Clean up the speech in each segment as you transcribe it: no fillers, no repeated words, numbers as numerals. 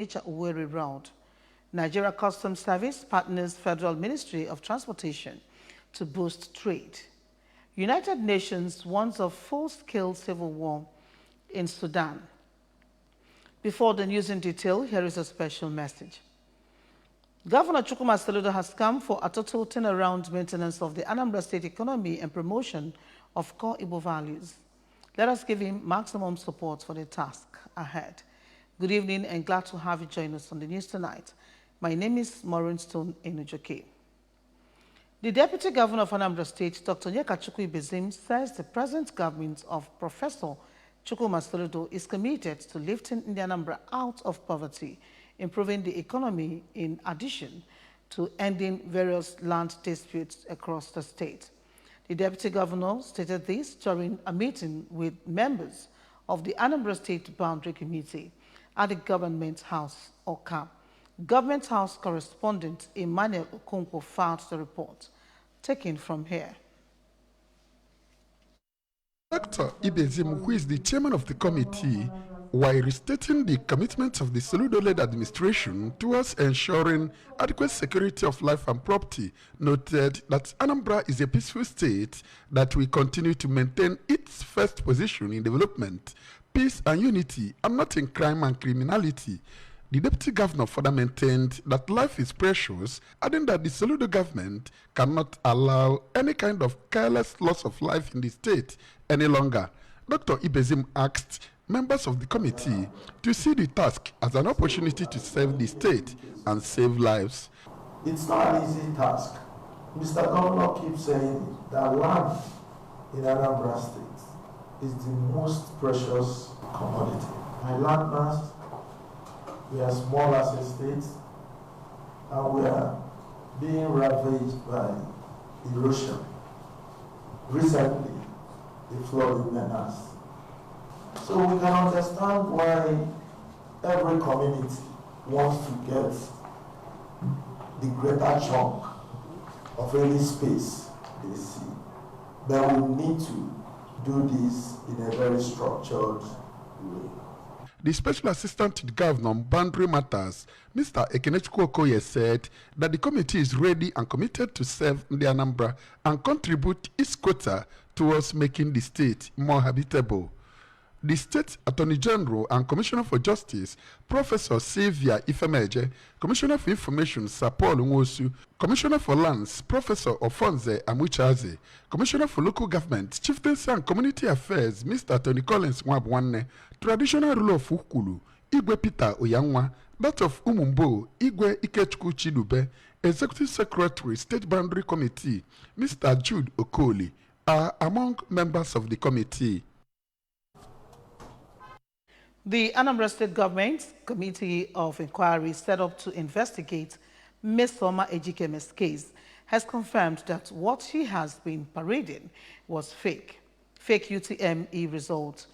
Owerri Road. Nigeria Customs Service partners Federal Ministry of Transportation to boost trade. United Nations warns of full-scale civil war in Sudan. Before the news in detail, here is a special message. Governor Chukwuma Soludo has come for a total turnaround maintenance of the Anambra state economy and promotion of core Igbo values. Let us give him maximum support for the task ahead. Good evening and glad to have you join us on the news tonight. My name is Maureen Stone Enujoke. The Deputy Governor of Anambra State, Dr. Nyekachukwu Ibezim, says the present government of Professor Chukwuma Soludo is committed to lifting the Anambra out of poverty, improving the economy in addition to ending various land disputes across the state. The Deputy Governor stated this during a meeting with members of the Anambra State Boundary Committee at the Government House, Oka. Government House correspondent Emmanuel Okonkwo filed the report. Taken from here. Dr. Ibezim, who is the chairman of the committee, while restating the commitment of the Soludo-led administration towards ensuring adequate security of life and property, noted that Anambra is a peaceful state that will continue to maintain its first position in development, peace and unity, and not in crime and criminality. The Deputy Governor further maintained that life is precious, adding that the Soludo government cannot allow any kind of careless loss of life in the state any longer. Dr. Ibezim asked members of the committee to see the task as an opportunity to serve the state and save lives. It's not an easy task. Mr. Governor keeps saying that land in Anambra State is the most precious commodity. My land mass, we are small as a state, and we are being ravaged by erosion. Recently, the flooding menace. So we can understand why every community wants to get the greater chunk of any space they see. But we need to do this in a very structured way. The Special Assistant to the Governor on Boundary Matters, Mr. Ekenechukwu Okoye, said that the committee is ready and committed to serve the Anambra and contribute its quota towards making the state more habitable. The State Attorney General and Commissioner for Justice, Professor Sylvia Ifemeje, Commissioner for Information, Sir Paul Nwosu, Commissioner for Lands, Professor Ofonze Amuchaze, Commissioner for Local Government, Chieftaincy and Community Affairs, Mr. Tony Collins Mwabwanne, Traditional Ruler of Ukulu, Igwe Peter Oyanwa, that of Umumbo, Igwe Ikechukwu Chidube, Executive Secretary, State Boundary Committee, Mr. Jude Okoli, are among members of the committee. The Anambra State Government Committee of Inquiry set up to investigate Ms. Soma Ejikeme's case has confirmed that what she has been parading was fake UTME results.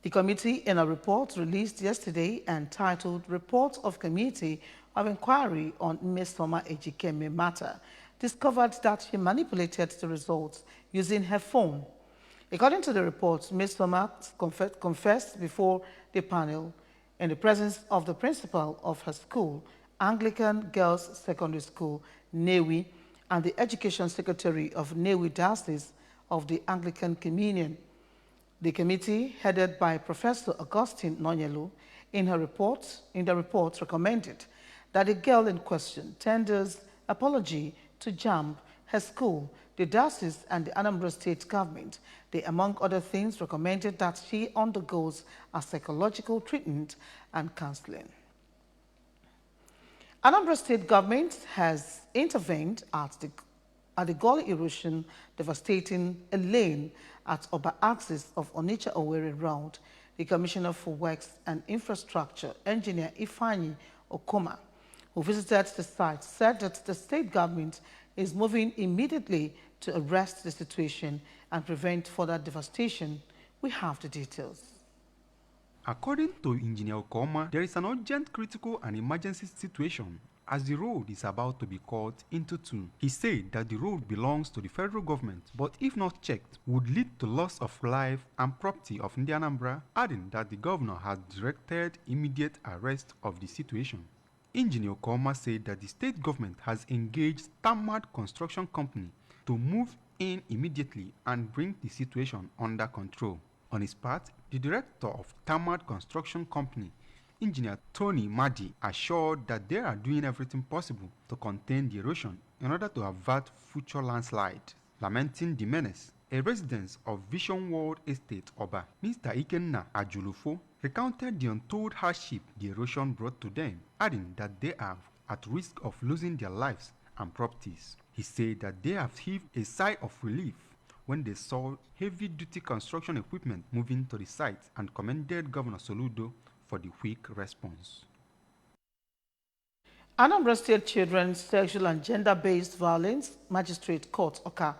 The committee, in a report released yesterday entitled Report of Committee of Inquiry on Ms. Soma Ejikeme Matter, discovered that she manipulated the results using her phone. According to the report, Ms. Soma confessed before the panel in the presence of the principal of her school, Anglican Girls Secondary School, Newi, and the Education Secretary of Newi Diocese of the Anglican Communion. The committee, headed by Professor Augustine Nonyelu, in the report recommended that the girl in question tenders apology to JAMB, her school, the diocese, and the Anambra State government. They, among other things, recommended that she undergoes a psychological treatment and counseling. Anambra State government has intervened at the gully erosion devastating a lane at Oba axis of Onitsha Owerri Road. The Commissioner for Works and Infrastructure, Engineer Ifeanyi Okoma, who visited the site, said that the state government is moving immediately to arrest the situation and prevent further devastation. We have the details. According to Engineer Okoma, there is an urgent, critical and emergency situation as the road is about to be cut into two. He said that the road belongs to the federal government, but if not checked, would lead to loss of life and property of Anambra, adding that the governor had directed immediate arrest of the situation. Engineer Koma said that the state government has engaged Tamad Construction Company to move in immediately and bring the situation under control. On his part, the director of Tamad Construction Company, Engineer Tony Madi, assured that they are doing everything possible to contain the erosion in order to avert future landslide. Lamenting the menace, a resident of Vision World Estate Oba, Mr. Ikenna Ajulufo, recounted the untold hardship the erosion brought to them, adding that they are at risk of losing their lives and properties. He said that they have heaved a sigh of relief when they saw heavy-duty construction equipment moving to the site and commended Governor Soludo for the quick response. Anambra State Children's Sexual and Gender-Based Violence Magistrate Court, Oka,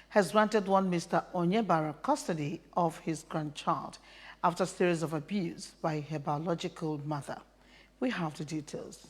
has granted one Mr. Onyebara custody of his grandchild after a series of abuse by her biological mother. We have the details.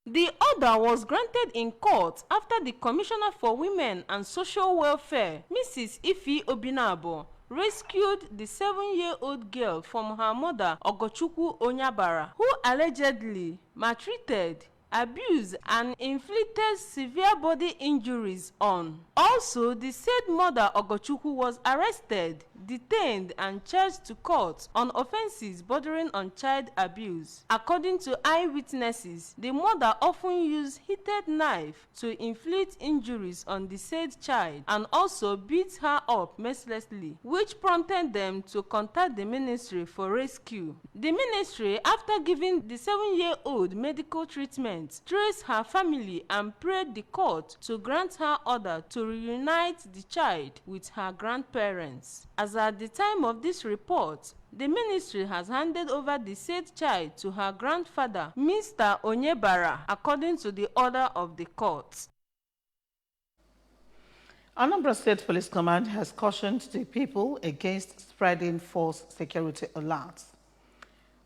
The order was granted in court after the Commissioner for Women and Social Welfare, Mrs. Ifi Obinabo, rescued the 7-year-old girl from her mother, Ogochukwu Onyebara, who allegedly maltreated, abused, and inflicted severe body injuries on. Also, the said mother, Ogochukwu, was arrested, detained, and charged to court on offenses bordering on child abuse. According to eyewitnesses, the mother often used heated knife to inflict injuries on the said child and also beat her up mercilessly, which prompted them to contact the ministry for rescue. The ministry, after giving the 7-year-old medical treatment, traced her family and prayed the court to grant her order to reunite the child with her grandparents. As at the time of this report, the ministry has handed over the said child to her grandfather, Mr. Onyebara, according to the order of the court. Anambra State Police Command has cautioned the people against spreading false security alerts.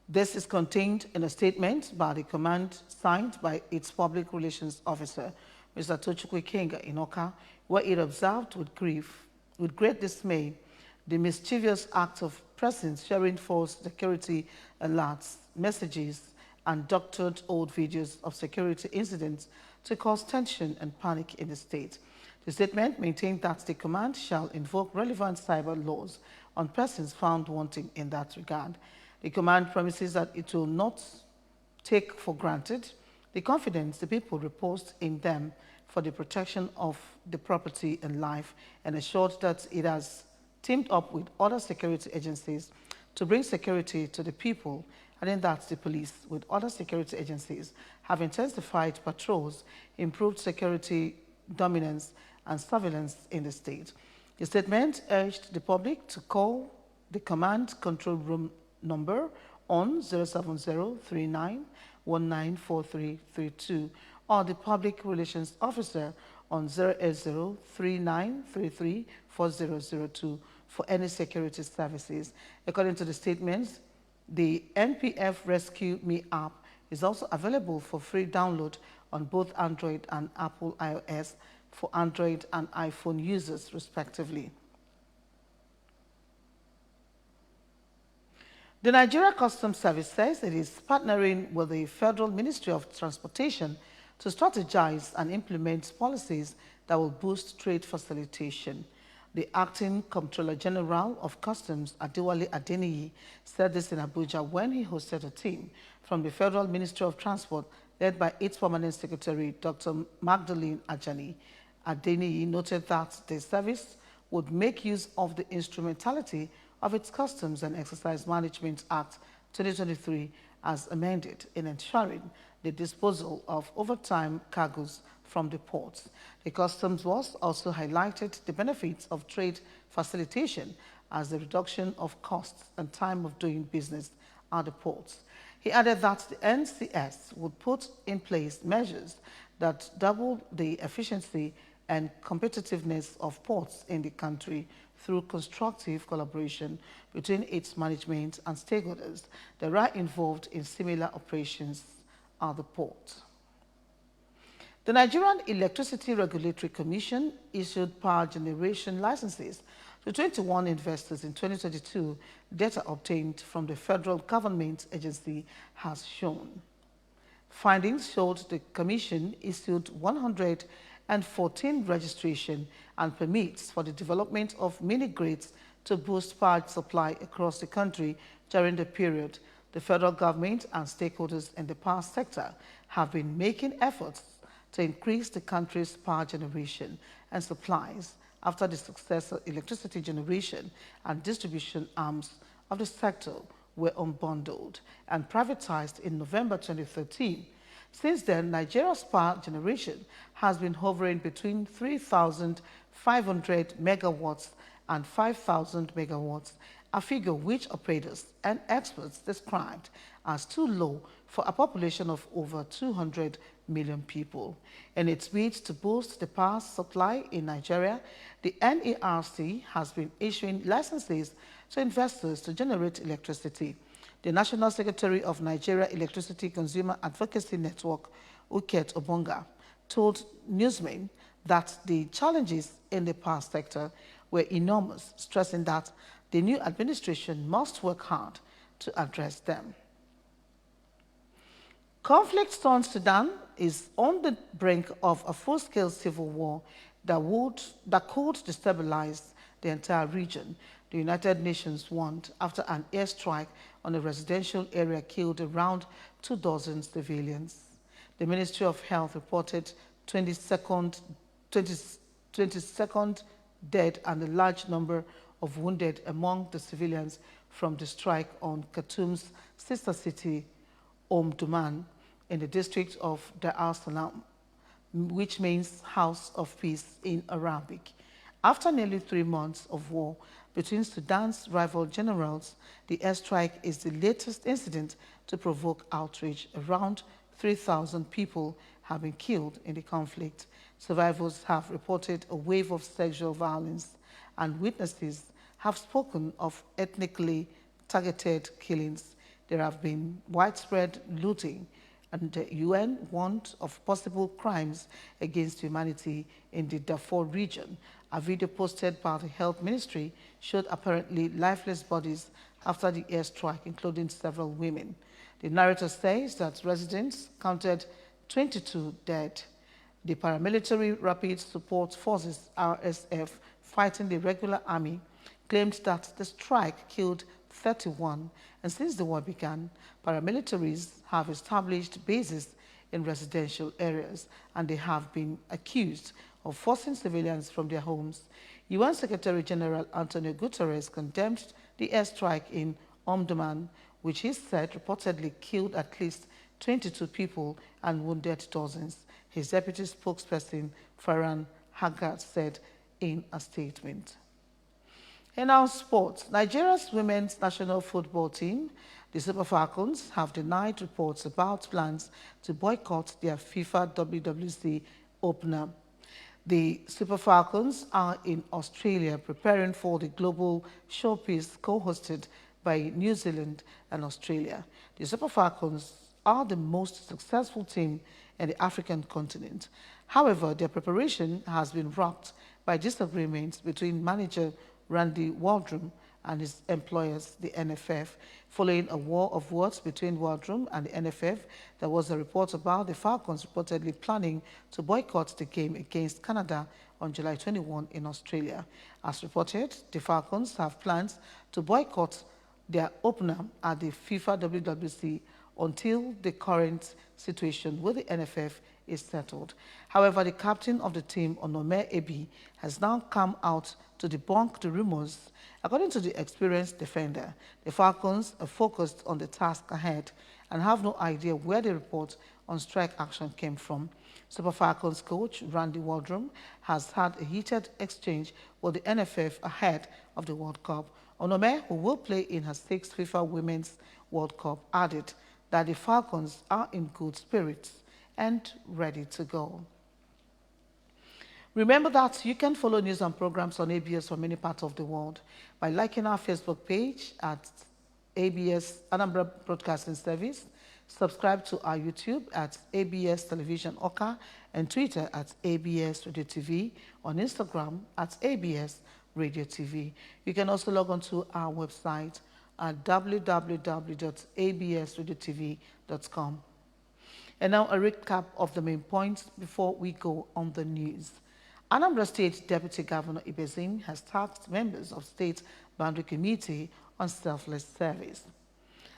This is contained in a statement by the command signed by its public relations officer, Mr. Tochukwu Ikenga Inoka, where it observed with great dismay, the mischievous act of persons sharing false security alerts, messages, and doctored old videos of security incidents to cause tension and panic in the state. The statement maintained that the command shall invoke relevant cyber laws on persons found wanting in that regard. The command promises that it will not take for granted the confidence the people repose in them for the protection of the property and life, and assured that it has teamed up with other security agencies to bring security to the people, and in that the police, with other security agencies, have intensified patrols, improved security dominance and surveillance in the state. The statement urged the public to call the command control room number on 07039194332 or the public relations officer on 08039334002 for any security services. According to the statements, the NPF Rescue Me app is also available for free download on both Android and Apple iOS for Android and iPhone users, respectively. The Nigeria Customs Service says it is partnering with the Federal Ministry of Transportation to strategize and implement policies that will boost trade facilitation. The Acting Comptroller General of Customs, Adewale Adeniyi, said this in Abuja when he hosted a team from the Federal Ministry of Transport led by its Permanent Secretary, Dr. Magdalene Ajani. Adeniyi noted that the service would make use of the instrumentality of its Customs and Excise Management Act 2023 as amended in ensuring the disposal of overtime cargoes from the ports. The Customs boss also highlighted the benefits of trade facilitation as the reduction of costs and time of doing business at the ports. He added that the NCS would put in place measures that double the efficiency and competitiveness of ports in the country through constructive collaboration between its management and stakeholders that are involved in similar operations at the port. The Nigerian Electricity Regulatory Commission issued power generation licenses to 21 investors in 2022, data obtained from the federal government agency has shown. Findings showed the Commission issued 114 registration and permits for the development of mini-grids to boost power supply across the country during the period. The federal government and stakeholders in the power sector have been making efforts to increase the country's power generation and supplies after the successful electricity generation and distribution arms of the sector were unbundled and privatized in November 2013. Since then, Nigeria's power generation has been hovering between 3,500 megawatts and 5,000 megawatts, a figure which operators and experts described as too low for a population of over 200 million people. In its bid to boost the power supply in Nigeria, the NERC has been issuing licenses to investors to generate electricity. The National Secretary of Nigeria Electricity Consumer Advocacy Network, Uket Obonga, told newsmen that the challenges in the power sector were enormous, stressing that the new administration must work hard to address them. Conflict-torn Sudan is on the brink of a full-scale civil war that could destabilize the entire region, the United Nations warned after an airstrike on a residential area killed around 24 civilians. The Ministry of Health reported 22nd dead and a large number of wounded among the civilians from the strike on Khartoum's sister city, Omdurman, in the district of Dar es Salaam, which means House of Peace in Arabic. After nearly 3 months of war between Sudan's rival generals, the airstrike is the latest incident to provoke outrage. Around 3,000 people have been killed in the conflict. Survivors have reported a wave of sexual violence, and witnesses have spoken of ethnically targeted killings. There have been widespread looting, and the UN warned of possible crimes against humanity in the Darfur region. A video posted by the Health Ministry showed apparently lifeless bodies after the airstrike, including several women. The narrator says that residents counted 22 dead. The paramilitary Rapid Support Forces, RSF, fighting the regular army, claimed that the strike killed 31, and since the war began, paramilitaries have established bases in residential areas, and they have been accused of forcing civilians from their homes. UN Secretary General Antonio Guterres condemned the airstrike in Omdurman, which he said reportedly killed at least 22 people and wounded dozens. His deputy spokesperson, Farhan Haggard, said in a statement. In our sports, Nigeria's women's national football team, the Super Falcons, have denied reports about plans to boycott their FIFA WWC opener. The Super Falcons are in Australia preparing for the global showpiece co-hosted by New Zealand and Australia. The Super Falcons are the most successful team in the African continent. However, their preparation has been rocked by disagreements between manager Randy Waldrum and his employers, the NFF. Following a war of words between Waldrum and the NFF, there was a report about the Falcons reportedly planning to boycott the game against Canada on July 21 in Australia. As reported, the Falcons have plans to boycott their opener at the FIFA WWC until the current situation with the NFF is settled. However, the captain of the team, Onome Ebi, has now come out to debunk the rumors. According to the experienced defender, the Falcons are focused on the task ahead and have no idea where the report on strike action came from. Super Falcons coach Randy Waldrum has had a heated exchange with the NFF ahead of the World Cup. Onome, who will play in her 6th FIFA Women's World Cup, added that the Falcons are in good spirits and ready to go. Remember that you can follow news and programs on ABS from many parts of the world by liking our Facebook page at ABS Anambra Broadcasting Service, Subscribe to our YouTube at ABS Television Oka and Twitter at ABS Radio TV, on Instagram at ABS Radio TV. You can also log on to our website at www.absradiotv.com. And now a recap of the main points before we go on the news. Anambra State Deputy Governor Ibezim has tasked members of State Boundary Committee on selfless service.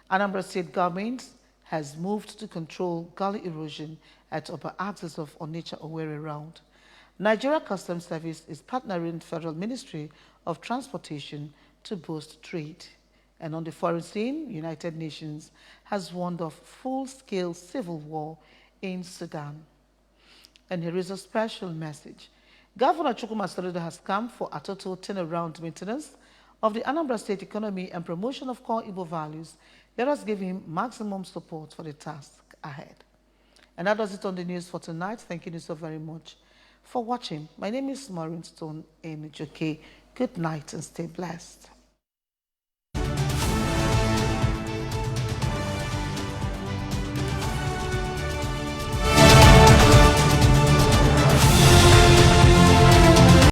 Anambra State government has moved to control gully erosion at upper axis of Onitsha-Owerri Round. Nigeria Customs Service is partnering Federal Ministry of Transportation to boost trade. And on the foreign scene, United Nations has warned of full-scale civil war in Sudan. And here is a special message. Governor Chukwuma Soludo has come for a total turnaround maintenance of the Anambra State economy and promotion of core Igbo values. Let us give him maximum support for the task ahead. And that does it on the news for tonight. Thank you so very much for watching. My name is Maureen Stone Enijoke. Good night and stay blessed.